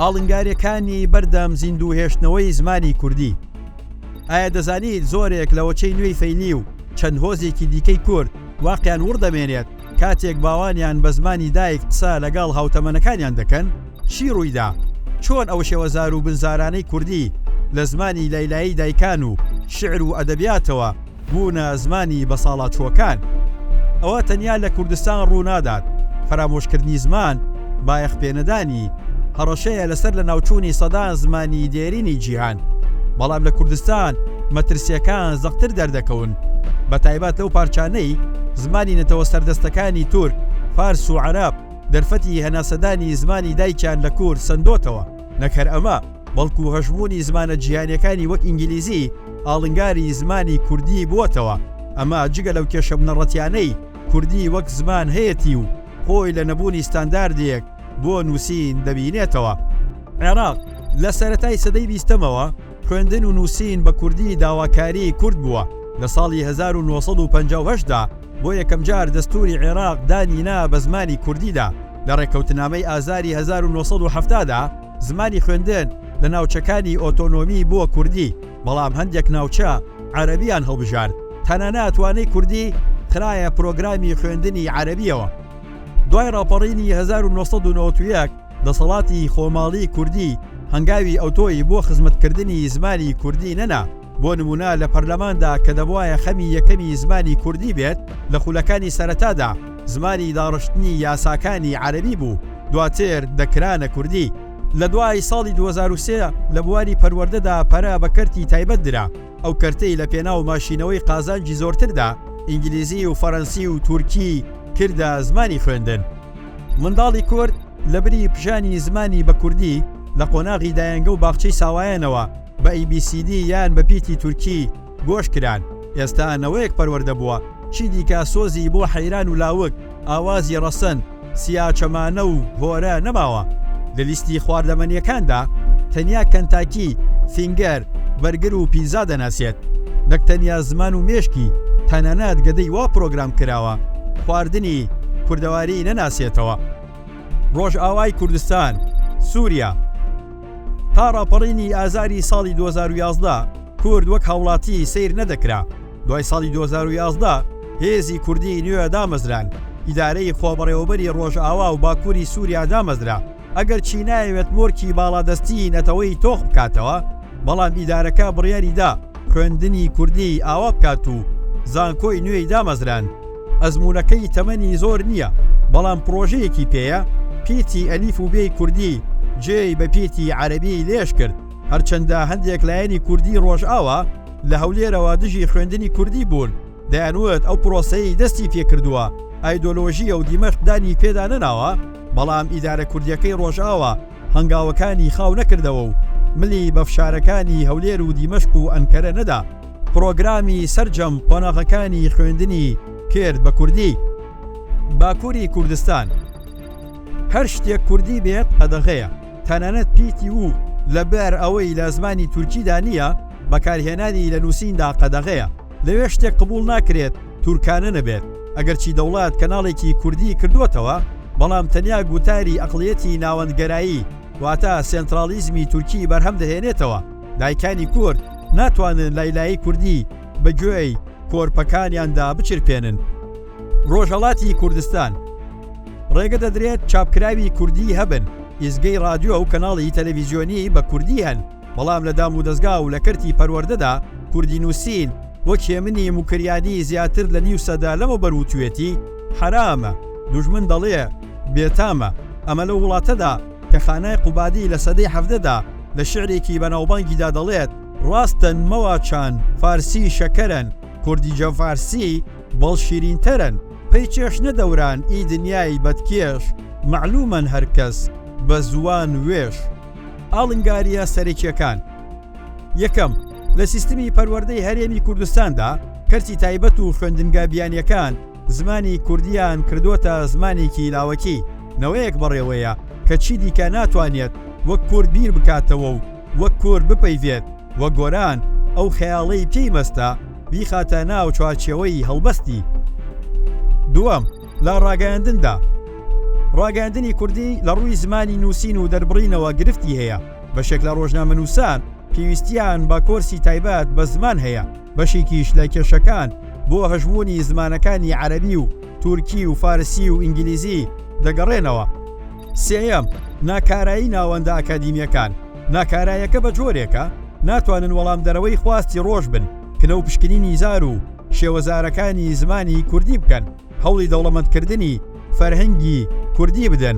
ئاڵنگاریەکانی بەردەم زیندوو هێشتنەوەی زمانی کوردی. ئایا دەزانیت زۆرێک لە وەچەی نوێی فەیلی و چەند هۆزێکی دیکەی کورد واقعیان وردەمێنێت کاتێک باوانیان بە زمانی دایک قسە لەگەڵ هاوتەمەنەکانیان دەکەن؟ چی ڕوویدا؟ چۆن ئەو شێوەزار و بنزارانەی کوردی لە زمانی لەیلایی دایکان و شعر و ئەدەبیاتەوە بوونە زمانی بەساڵاتچووەکان؟ ئەوە تەنیا لە کوردستان ڕوونادات. فرامۆشکردنی زمان بایەخ پێنەدانی هەڕەشەیە لەسەر لە ناوچوونی سەدان زمانی دێرینی جیهان، بەڵام لە کوردستان مەترسیەکان زەقتر دەردەکەون، بە تایبەت لەو پارچانەی زمانی نەتەوە سەردەستەکانی تورک، فارس و عەرەب دەرفەتی هەناسەدانی زمانی دایکیان لە کورد سندۆتەوە. نەکەر ئەمە بەڵکو هەژمونی زمانە جیهانیەکانی وەک ئینگلیزی ئاڵنگاری زمانی کوردی بووەتەوە. ئەمە جگە لەو کێشە بنەڕەتیانەی کوردی وەک زمان هەیەی و خۆی لە نەبوونی ستانداردێک بۆ نووسین دەبینێتەوە. عێراق لە سەرەتای سەدەی 20ەمەوە خوێندن و نووسین بە کوردی داواکاری کورد بووە. لە ساڵی 1958دا بۆ یەکەم جار دەستوری عێراق دانینا بە زمانی کوردیدا. لە ڕێکەوتنامەی ئازاری 1970دا زمانی خوێندن لە ناوچەکانی ئۆتۆنۆمی بووە کوردی، بەڵام هەندێک ناوچە عەرەبیان هەڵبژارد. تەنانەت توانەی کوردی خرایە پرۆگرامی خوێندنی عەرەبیەوە. دوای ڕاپەڕینی 1991 دەسەڵاتی خۆماڵی کوردی هەنگاوی ئەوتۆی بۆ خزمەتکردنی زمانی کوردی نەنا. بۆ نمونە لە پەرلەماندا کە دەبوایە خەمی یەکەمی زمانی کوردی بێت، لە خولەکانی سەرەتادا زمانی داڕشتنی یاساکانی عەرەبی بوو، دواتر دەکرانە کوردی. لە دوای ساڵی 2003 لە بواری پەروەردەدا پەرە بە کەرتی تایبەت درا. ئەو کەرتەی لە پێناو ماشینەوەی قازانجی زۆرتردا ئینگلیزی و فەڕەنسی و تورکی کردە زمانی خوێندن. منداڵی کورد لە بری پژانی زمانی بە کوردی لە قۆناغی دایانگە و باخچەی ساوایانەوە بە ABCD یان بە پیتی تورکی گۆش کران. ئێستا نەوەیەک پەروەردە بووە، چی دیکە سۆزی بۆ حەیران و لاوک، ئاوازی ڕەسەن، سیاچەمانە و هۆرە نەماوە. لە لیستی خواردەمەنیەکاندا تەنیا کەنتاکی، فینگەر، بەرگر و پیزا دەناسێت. نەک تەنیا زمان و مێشکی، تەنانەت گەدەی وا پرۆگرام کراوە خواردنی کوردەواری نەناسێتەوە. ڕۆژ ئاوای کوردستان، سووریا. تا ڕاپەڕینی ئازاری ساڵی 2011 کورد وەک هاوڵاتی سیر نەدەکرا. دوای ساڵی 2011 هێزی کوردی نوێ دامەزران، ئیدارەی خۆبەڕێوەبەری ڕۆژ ئاوا و باکووری سووریا دامەزرا. ئەگەر چی نایەوێت مۆرکی باڵادەستی نەتەوەی تۆخ بکاتەوە، بەڵام ئیدارەکە بڕیاریدا خوێندنی کوردی ئاوا بکات و زانکۆی نوێی دامەزران. ئەزمونونەکەی تەمەنی زۆر نییە، بەڵام پرۆژەیەکی پێیە. پیتی ئەلیف و بێی کوردی جێی بە پیتی عەرەبی لێش کرد. هەرچەندە هەندێک لایەنی کوردی ڕۆژئاوا لە هەولێرەوە دژی خوێندنی کوردی بوون، دەیانوت ئەو پرۆسەی دەستی پێکردووە، ئایدۆلۆژیە و دیمەشق دانی پێدا نەناوە، بەڵام ئیدارە کوردیەکەی ڕۆژئاوا هەنگاوەکانی خاو نەکردەوە و ملی بەفشارەکانی هەولێر و دیمەشق و ئەنکەرە نەدا. پرۆگرامی سەرجەم قۆناغەکانی خوێندنی کرد بە کوردی. باکووری کوردستان هەر شتێک کوردی بێت قەدەغەیە، تەنانەت پیتی و لەبەر ئەوەی لە زمانی تورکیدا نییە بەکارهێنانی لە نووسیندا قەدەغەیە. لەوێ شتێک قبول ناکرێت تورکانە نەبێت. ئەگەرچی دەوڵات کەناڵێکی کوردی کردووەتەوە، بەڵام تەنیا گوتاری ئەقڵیەتی ناوەندگەرایی واتە سێنترالیزمی تورکی بەرهەم دەهێنێتەوە. دایکانی کورد ناتوانن لایلایی کوردی بە گوێی کۆرپەکانیاندا بچرپێنن. ڕۆژهەڵاتی کوردستان ڕێگە دەدرێت چاپکراوی کوردی هەبن، ئیزگەی رادیۆ و کەناڵی تەلەڤیزیۆنی بە کوردی هەن، بەڵام لە دام و دەستگا و لە کەرتی پەروەردەدا کوردی نووسین وەک هێمنی موکریانی زیاتر لە نیو سەدا لەمە بەروتوێتی حرامە. دوژمن دەڵێ بێتامە. ئەمە لە وڵاتەدا کە خانای قوبادی لە سەدەی 17دا لە شعرێکی بەناوبانگیدا دەڵێت ڕاستن مەواچان فارسی شەکەرن، کوردی جە فارسی بەڵ شیرینتەرن، پێی چێش نەدەوران ئی دنیای بەدکێش، معلومەن هەرکەس بە زوان وێش. ئاڵنگاریە سەرەکیەکان. یەکەم، لە سیستمی پەروەردەی هەرێمی کوردستاندا کەرتی تایبەت و خوێندنگا بیانیەکان زمانی کوردیان کردوتە زمانێکی لاوەکی. نەوەیەک بەڕێوەیە کە چی دیکە ناتوانێت وەک کورد بیر بکاتەوە و وەک کورد بپەیوێت، وە گۆران ئەو خەیاڵەی پێی مەستە بیخاتە ناو چوارچێوەی هەڵبەستی. دووەم، لە ڕاگەیاندندا ڕاگەاندنی کوردی لە ڕووی زمانی نووسین و دەربڕینەوە گرفتی هەیە. بەشێک لە ڕۆژنامەنووسان پێویستیان بە کۆرسی تایبەت بە زمان هەیە، بەشێکیش لە کێشەکان بۆ هەژبوونی زمانەکانی عەرەبی و تورکی و فارسی و ئینگلیزی دەگەڕێنەوە. سێیەم، ناکارایی ناوەندە ئەکادیمیەکان. ناکارایەکە بە جۆرێکە ناتوانن وەڵام دەرەوەی خواستی ڕۆژ بن، کنە و پشکنینی زار و شێوەزارەکانی زمانی کوردی بکەن، هەوڵی دەوڵەمەندکردنی فەرهەنگی کوردی بدەن.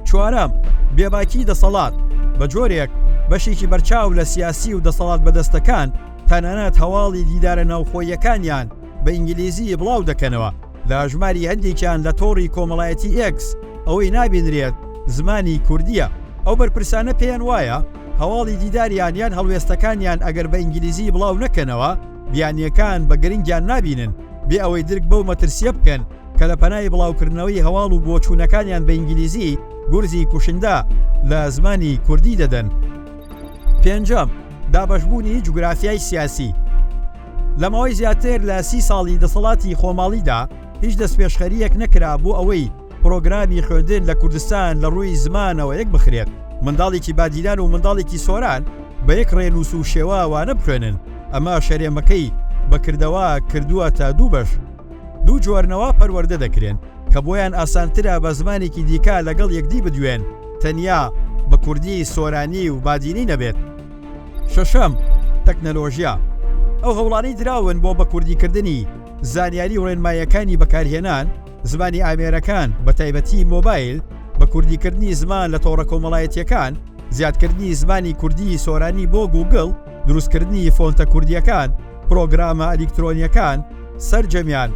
چوارەم، بێباکی دەسەڵات. بە جۆرێک بەشێکی بەرچاو لە سیاسی و دەسەڵات بەدەستەکان تەنانەت هەواڵی دیدارە ناوخۆیەکانیان بە ئینگلیزی بڵاو دەکەنەوە. لە ژماری هەندێکیان لە تۆڕی کۆمەڵایەتی ئێکس ئەوەی نابینرێت زمانی کوردیە. ئەو بەرپرسانە پێیان وایە هەواڵی دیداریان یان هەڵوێستەکانیان ئەگەر بە ئینگلیزی بڵاو نەکەنەوە بیانیەکان بە گرنگیان نابینن، بێ ئەوەی درک بەو مەترسیە بکەن کە لە پەنای بڵاوکردنەوەی هەواڵ و بۆچوونەکانیان بە ئینگلیزی گورزی کوشندە لە زمانی کوردی دەدەن. پێنجەم، دابەشبوونی جوگرافیای سیاسی. لە ماوەی زیاتر لە 30 ساڵی دەسەڵاتی خۆماڵیدا هیچ دەستپێشخەریەک نەکرا بۆ ئەوەی پرۆگرامی خوێندن لە کوردستان لە ڕووی زمانەوە یەک بخرێت. منداڵێکی بادیدان و منداڵێکی سۆران بە یەک ڕێنووس و شێوەوانە بخوێنن. ئەمە شەرێمەکەی بەکردەوە کردووە تا دوو بەش. دوو جۆرنەوە پەروەردە دەکرێن کە بۆیان ئاسانترە بە زمانێکی دیکە لەگەڵ یەکدی بدوێن، تەنیا بە کوردی سۆرانی و بادینی نەبێت. شەشەم، تەکنەلۆژیا. ئەو هەوڵانەی دراون بۆ بە کوردیکردنی زانیاری و ڕێنماییەکانی بەکارهێنان زمانی ئامێرەکان بە تایبەتی مۆبایل، بە کوردیکردنی زمان لە تۆڕە کۆمەڵایەتیەکان، زیادکردنی زمانی کوردی سۆرانی بۆ گوگڵ، دروستکردنی فۆنتە کوردیەکان، پرۆگرامە ئەلیکترۆنیەکان، سەرجەمیان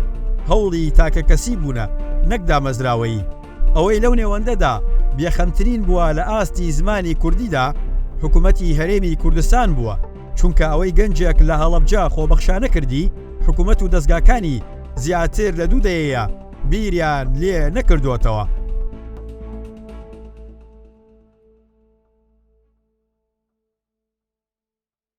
هەوڵی تاکە کەسی بوونە نەک دامەزراوەیی. ئەوەی لەو نێوەندەدا بێخەمترین بووە لە ئاستی زمانی کوردیدا حکوومەتی هەرێمی کوردستان بووە، چونکە ئەوەی گەنجێک لە هەڵەبجا خۆبەخشانە کردی، حکوومەت و دەستگاکانی زیاتر لە دوو دەیەیە بیریان لێ نەکردوتەوە.